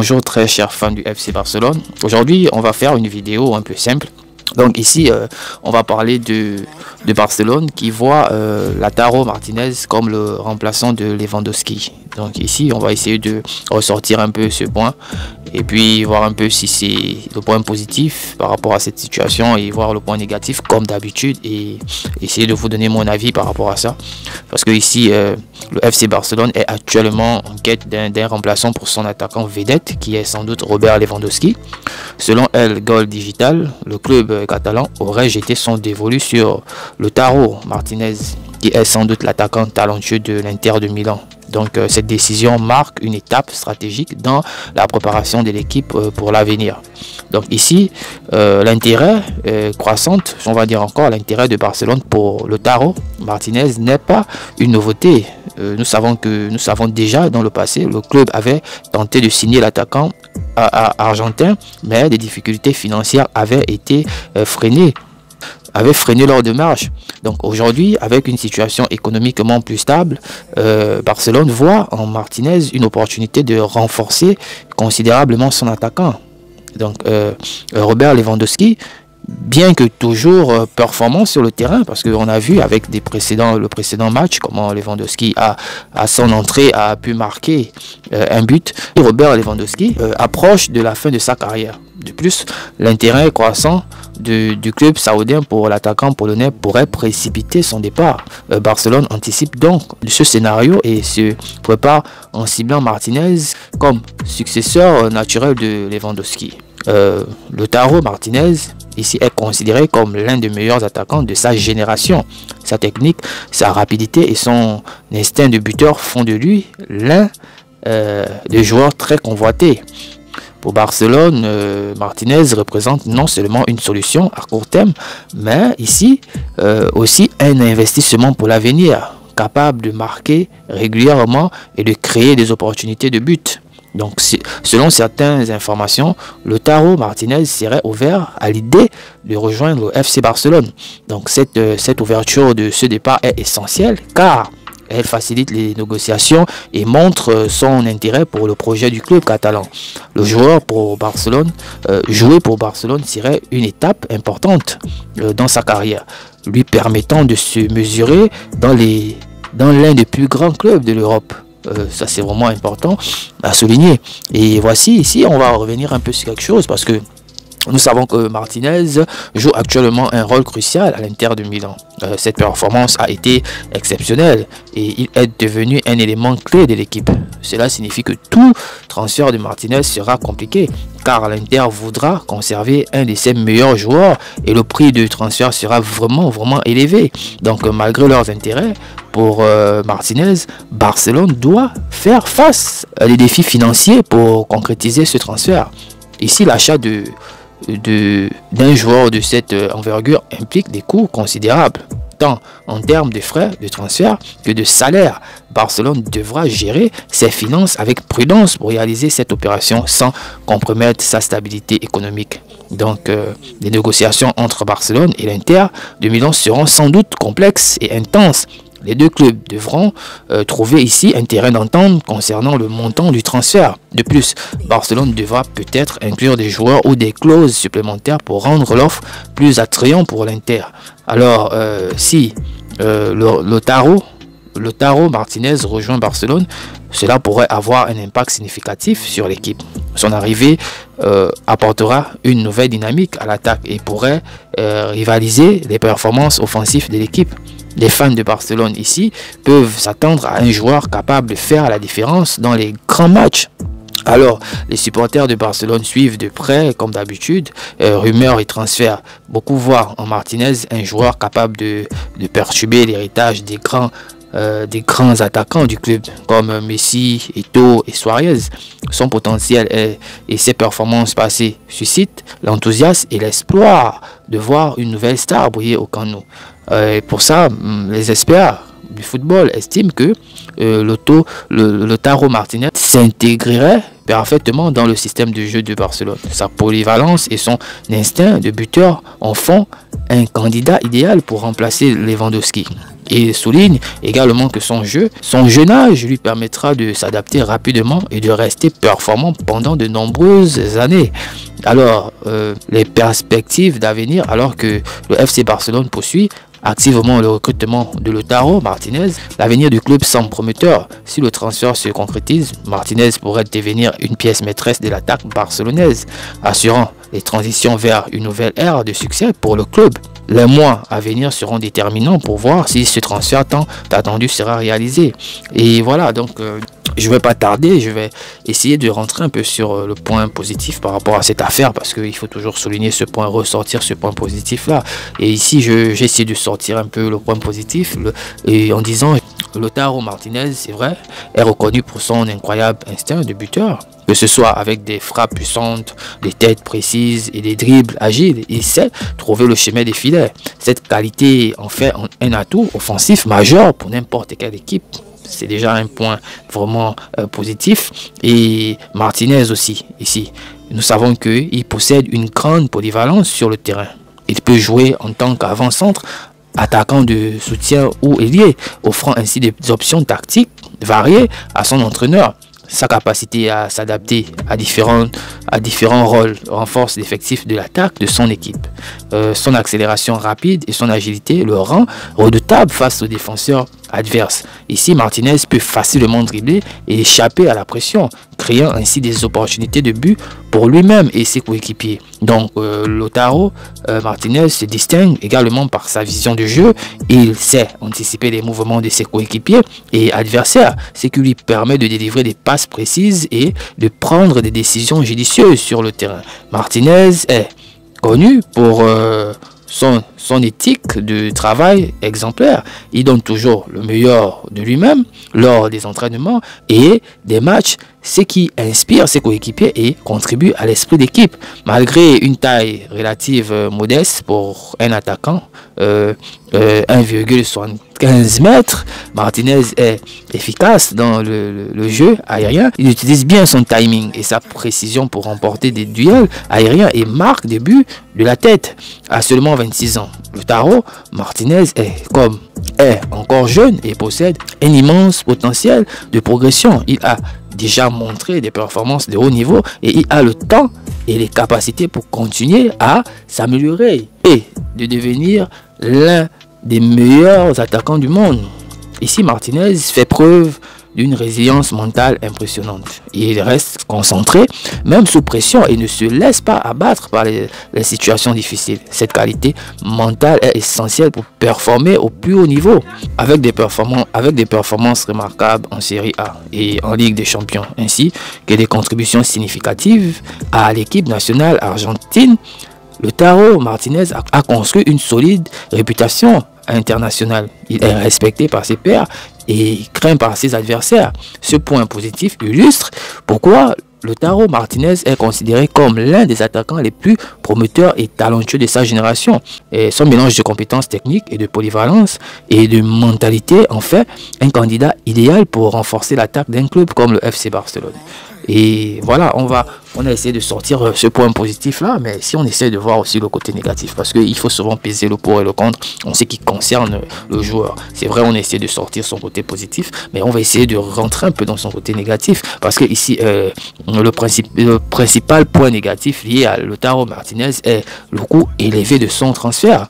Bonjour très chers fans du FC Barcelone. Aujourd'hui, on va faire une vidéo un peu simple. Donc ici, on va parler de Barcelone qui voit Lautaro Martinez comme le remplaçant de Lewandowski. Donc ici, on va essayer de ressortir un peu ce point et puis voir un peu si c'est le point positif par rapport à cette situation et voir le point négatif comme d'habitude et essayer de vous donner mon avis par rapport à ça. Parce que ici, le FC Barcelone est actuellement en quête d'un remplaçant pour son attaquant vedette qui est sans doute Robert Lewandowski. Selon El Gol Digital, le club catalan aurait jeté son dévolu sur Lautaro Martinez qui est sans doute l'attaquant talentueux de l'Inter de Milan. Donc cette décision marque une étape stratégique dans la préparation de l'équipe pour l'avenir. Donc ici, l'intérêt croissant, on va dire encore l'intérêt de Barcelone pour Lautaro Martinez n'est pas une nouveauté. Nous savons déjà dans le passé, le club avait tenté de signer l'attaquant argentin, mais des difficultés financières avaient freiné leur démarche. Donc aujourd'hui, avec une situation économiquement plus stable, Barcelone voit en Martinez une opportunité de renforcer considérablement son attaquant. Donc Robert Lewandowski, bien que toujours performant sur le terrain, parce qu'on a vu avec le précédent match comment Lewandowski à son entrée a pu marquer un but. Robert Lewandowski approche de la fin de sa carrière. De plus, l'intérêt croissant du club saoudien pour l'attaquant polonais pourrait précipiter son départ. Barcelone anticipe donc ce scénario et se prépare en ciblant Martinez comme successeur naturel de Lewandowski. Lautaro Martinez ici est considéré comme l'un des meilleurs attaquants de sa génération. Sa technique, sa rapidité et son instinct de buteur font de lui l'un des joueurs très convoités. Pour Barcelone, Martinez représente non seulement une solution à court terme, mais ici aussi un investissement pour l'avenir, capable de marquer régulièrement et de créer des opportunités de but. Donc, selon certaines informations, Lautaro Martinez serait ouvert à l'idée de rejoindre le FC Barcelone. Donc, cette ouverture de ce départ est essentielle car elle facilite les négociations et montre son intérêt pour le projet du club catalan. Le joueur pour Barcelone, jouer pour Barcelone serait une étape importante dans sa carrière, lui permettant de se mesurer dans l'un des plus grands clubs de l'Europe. Ça c'est vraiment important à souligner. Et voici ici on va revenir un peu sur quelque chose parce que nous savons que Martinez joue actuellement un rôle crucial à l'Inter de Milan. Cette performance a été exceptionnelle et il est devenu un élément clé de l'équipe. Cela signifie que tout transfert de Martinez sera compliqué car l'Inter voudra conserver un de ses meilleurs joueurs et le prix de transfert sera vraiment élevé. Donc malgré leurs intérêts pour Martinez, Barcelone doit faire face à des défis financiers pour concrétiser ce transfert. Ici, l'achat d'un joueur de cette envergure implique des coûts considérables, tant en termes de frais de transfert que de salaire. Barcelone devra gérer ses finances avec prudence pour réaliser cette opération sans compromettre sa stabilité économique. Donc, les négociations entre Barcelone et l'Inter de Milan seront sans doute complexes et intenses. Les deux clubs devront trouver ici un terrain d'entente concernant le montant du transfert. De plus, Barcelone devra peut-être inclure des joueurs ou des clauses supplémentaires pour rendre l'offre plus attrayante pour l'Inter. Alors, si Lautaro Martinez rejoint Barcelone, cela pourrait avoir un impact significatif sur l'équipe. Son arrivée apportera une nouvelle dynamique à l'attaque et pourrait rivaliser les performances offensives de l'équipe. Les fans de Barcelone ici peuvent s'attendre à un joueur capable de faire la différence dans les grands matchs. Alors, les supporters de Barcelone suivent de près, comme d'habitude, rumeurs et transferts. Beaucoup voient en Martinez un joueur capable de perturber l'héritage des grands attaquants du club comme Messi, Eto'o et Suarez. Son potentiel et ses performances passées suscitent l'enthousiasme et l'espoir de voir une nouvelle star briller au Camp Nou. Et pour ça, les experts du football estiment que Lautaro Martinez s'intégrerait parfaitement dans le système de jeu de Barcelone. Sa polyvalence et son instinct de buteur en font un candidat idéal pour remplacer Lewandowski. Et il souligne également que son jeune âge lui permettra de s'adapter rapidement et de rester performant pendant de nombreuses années. Alors, les perspectives d'avenir, alors que le FC Barcelone poursuit activement le recrutement de Lautaro Martinez, l'avenir du club semble prometteur. Si le transfert se concrétise, Martinez pourrait devenir une pièce maîtresse de l'attaque barcelonaise, assurant les transitions vers une nouvelle ère de succès pour le club. Les mois à venir seront déterminants pour voir si ce transfert tant attendu sera réalisé. Et voilà, donc je ne vais pas tarder, je vais essayer de rentrer un peu sur le point positif par rapport à cette affaire, parce qu'il faut toujours souligner ce point, ressortir ce point positif là. Et ici, j'ai essayé de sortir un peu le point positif et en disant Lautaro Martinez, c'est vrai, est reconnu pour son incroyable instinct de buteur. Que ce soit avec des frappes puissantes, des têtes précises et des dribbles agiles, il sait trouver le chemin des filets. Cette qualité en fait un atout offensif majeur pour n'importe quelle équipe. C'est déjà un point vraiment positif. Et Martinez aussi, ici, nous savons qu'il possède une grande polyvalence sur le terrain. Il peut jouer en tant qu'avant-centre, attaquant de soutien ou ailier, offrant ainsi des options tactiques variées à son entraîneur. Sa capacité à s'adapter à différents rôles renforce l'effectif de l'attaque de son équipe. Son accélération rapide et son agilité le rend redoutable face aux défenseurs adverses. Ici, Martinez peut facilement dribbler et échapper à la pression, créant ainsi des opportunités de but pour lui-même et ses coéquipiers. Donc, Lautaro Martinez se distingue également par sa vision de jeu. Il sait anticiper les mouvements de ses coéquipiers et adversaires, ce qui lui permet de délivrer des passes précises et de prendre des décisions judicieuses sur le terrain. Martinez est connu pour son éthique de travail exemplaire. Il donne toujours le meilleur de lui-même lors des entraînements et des matchs, ce qui inspire ses coéquipiers et contribue à l'esprit d'équipe. Malgré une taille relative modeste pour un attaquant, 1,75 mètres, Martinez est efficace dans le jeu aérien. Il utilise bien son timing et sa précision pour remporter des duels aériens et marque des buts de la tête. À seulement 26 ans, Lautaro Martinez est encore jeune et possède un immense potentiel de progression. Il a déjà montré des performances de haut niveau et il a le temps et les capacités pour continuer à s'améliorer et de devenir l'un des meilleurs attaquants du monde. Ici, Martinez fait preuve d'une résilience mentale impressionnante. Il reste concentré, même sous pression, et ne se laisse pas abattre par les situations difficiles. Cette qualité mentale est essentielle pour performer au plus haut niveau, avec des performances remarquables en Série A et en Ligue des Champions, ainsi que des contributions significatives à l'équipe nationale argentine. Lautaro Martinez a construit une solide réputation internationale. Il est respecté par ses pairs et craint par ses adversaires. Ce point positif illustre pourquoi Lautaro Martinez est considéré comme l'un des attaquants les plus prometteurs et talentueux de sa génération. Et son mélange de compétences techniques et de polyvalence et de mentalité en fait un candidat idéal pour renforcer l'attaque d'un club comme le FC Barcelone. Et voilà, on a essayé de sortir ce point positif là, mais si on essaie de voir aussi le côté négatif, parce qu'il faut souvent peser le pour et le contre en ce qui concerne le joueur. C'est vrai, on essaie de sortir son côté positif, mais on va essayer de rentrer un peu dans son côté négatif, parce que ici, le principal point négatif lié à Lautaro Martinez est le coût élevé de son transfert.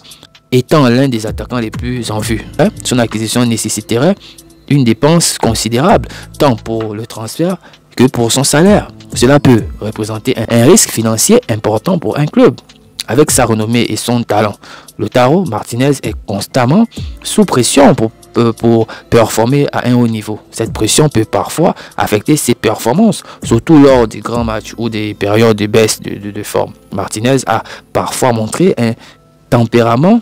Étant l'un des attaquants les plus en vue, son acquisition nécessiterait une dépense considérable, tant pour le transfert que pour son salaire. Cela peut représenter un risque financier important pour un club. Avec sa renommée et son talent, Lautaro Martinez est constamment sous pression pour performer à un haut niveau. Cette pression peut parfois affecter ses performances, surtout lors des grands matchs ou des périodes de baisse de forme. Martinez a parfois montré un tempérament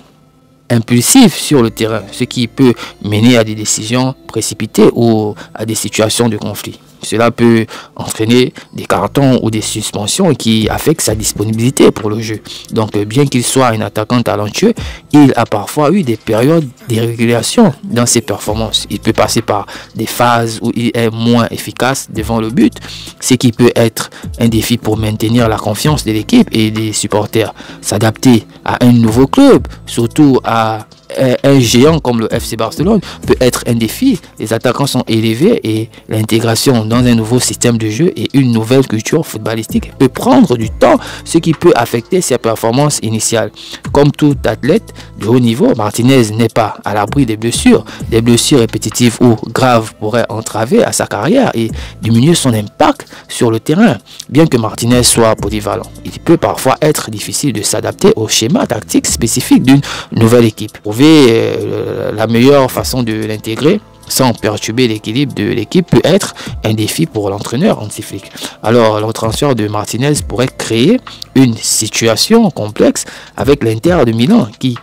impulsif sur le terrain, ce qui peut mener à des décisions précipitées ou à des situations de conflit. Cela peut entraîner des cartons ou des suspensions qui affectent sa disponibilité pour le jeu. Donc, bien qu'il soit un attaquant talentueux, il a parfois eu des périodes d'irrégulation dans ses performances. Il peut passer par des phases où il est moins efficace devant le but, ce qui peut être un défi pour maintenir la confiance de l'équipe et des supporters. S'adapter à un nouveau club, surtout à un géant comme le FC Barcelone peut être un défi. Les attaquants sont élevés et l'intégration dans un nouveau système de jeu et une nouvelle culture footballistique peut prendre du temps, ce qui peut affecter ses performances initiales. Comme tout athlète de haut niveau, Martinez n'est pas à l'abri des blessures. Des blessures répétitives ou graves pourraient entraver à sa carrière et diminuer son impact sur le terrain. Bien que Martinez soit polyvalent, il peut parfois être difficile de s'adapter au schéma tactique spécifique d'une nouvelle équipe. Trouver la meilleure façon de l'intégrer sans perturber l'équilibre de l'équipe peut être un défi pour l'entraîneur Hansi Flick. Alors, le transfert de Martinez pourrait créer une situation complexe avec l'Inter de Milan qui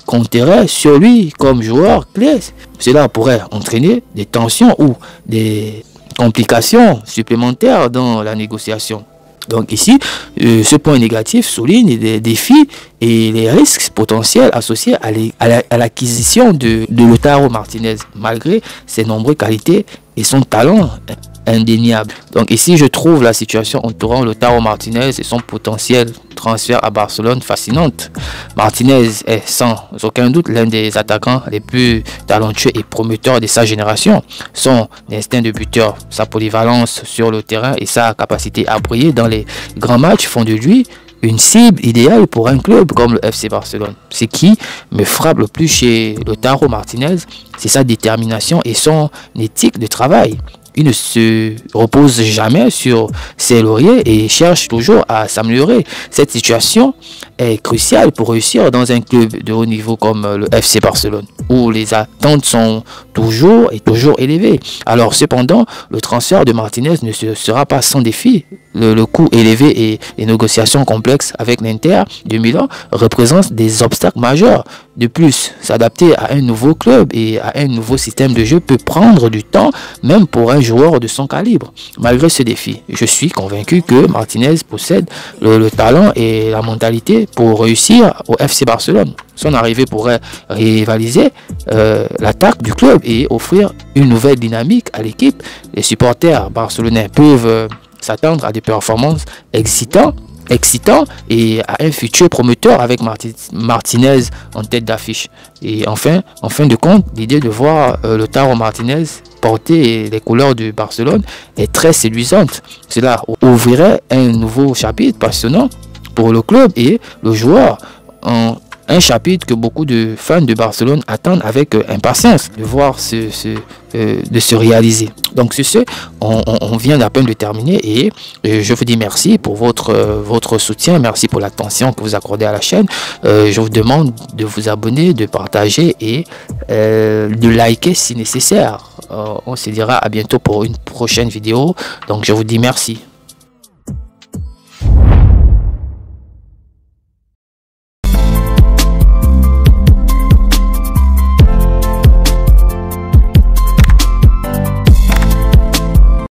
compterait sur lui comme joueur clé. Cela pourrait entraîner des tensions ou des complications supplémentaires dans la négociation. Donc ici, ce point négatif souligne les défis et les risques potentiels associés à l'acquisition de Lautaro Martinez, malgré ses nombreuses qualités et son talent indéniable. Donc ici, je trouve la situation entourant Lautaro Martinez et son potentiel transfert à Barcelone fascinante. Martinez est sans aucun doute l'un des attaquants les plus talentueux et prometteurs de sa génération. Son instinct de buteur, sa polyvalence sur le terrain et sa capacité à briller dans les grands matchs font de lui une cible idéale pour un club comme le FC Barcelone. Ce qui me frappe le plus chez Lautaro Martinez, c'est sa détermination et son éthique de travail. Il ne se repose jamais sur ses lauriers et cherche toujours à s'améliorer. Cette situation est cruciale pour réussir dans un club de haut niveau comme le FC Barcelone, où les attentes sont toujours élevées. Alors cependant, le transfert de Martinez ne sera pas sans défi. Le coût élevé et les négociations complexes avec l'Inter de Milan représentent des obstacles majeurs. De plus, s'adapter à un nouveau club et à un nouveau système de jeu peut prendre du temps, même pour un joueur de son calibre. Malgré ce défi, je suis convaincu que Martinez possède le talent et la mentalité pour réussir au FC Barcelone. Son arrivée pourrait rivaliser l'attaque du club et offrir une nouvelle dynamique à l'équipe. Les supporters barcelonais peuvent s'attendre à des performances excitantes et à un futur prometteur avec Martinez en tête d'affiche. Et enfin, en fin de compte, l'idée de voir Lautaro Martinez porter les couleurs de Barcelone est très séduisante. Cela ouvrirait un nouveau chapitre passionnant pour le club et le joueur. Un chapitre que beaucoup de fans de Barcelone attendent avec impatience de voir de se réaliser. Donc sur ce, on vient d'à peine de terminer et je vous dis merci pour votre soutien, merci pour l'attention que vous accordez à la chaîne. Je vous demande de vous abonner, de partager et de liker si nécessaire. On se dira à bientôt pour une prochaine vidéo. Donc je vous dis merci.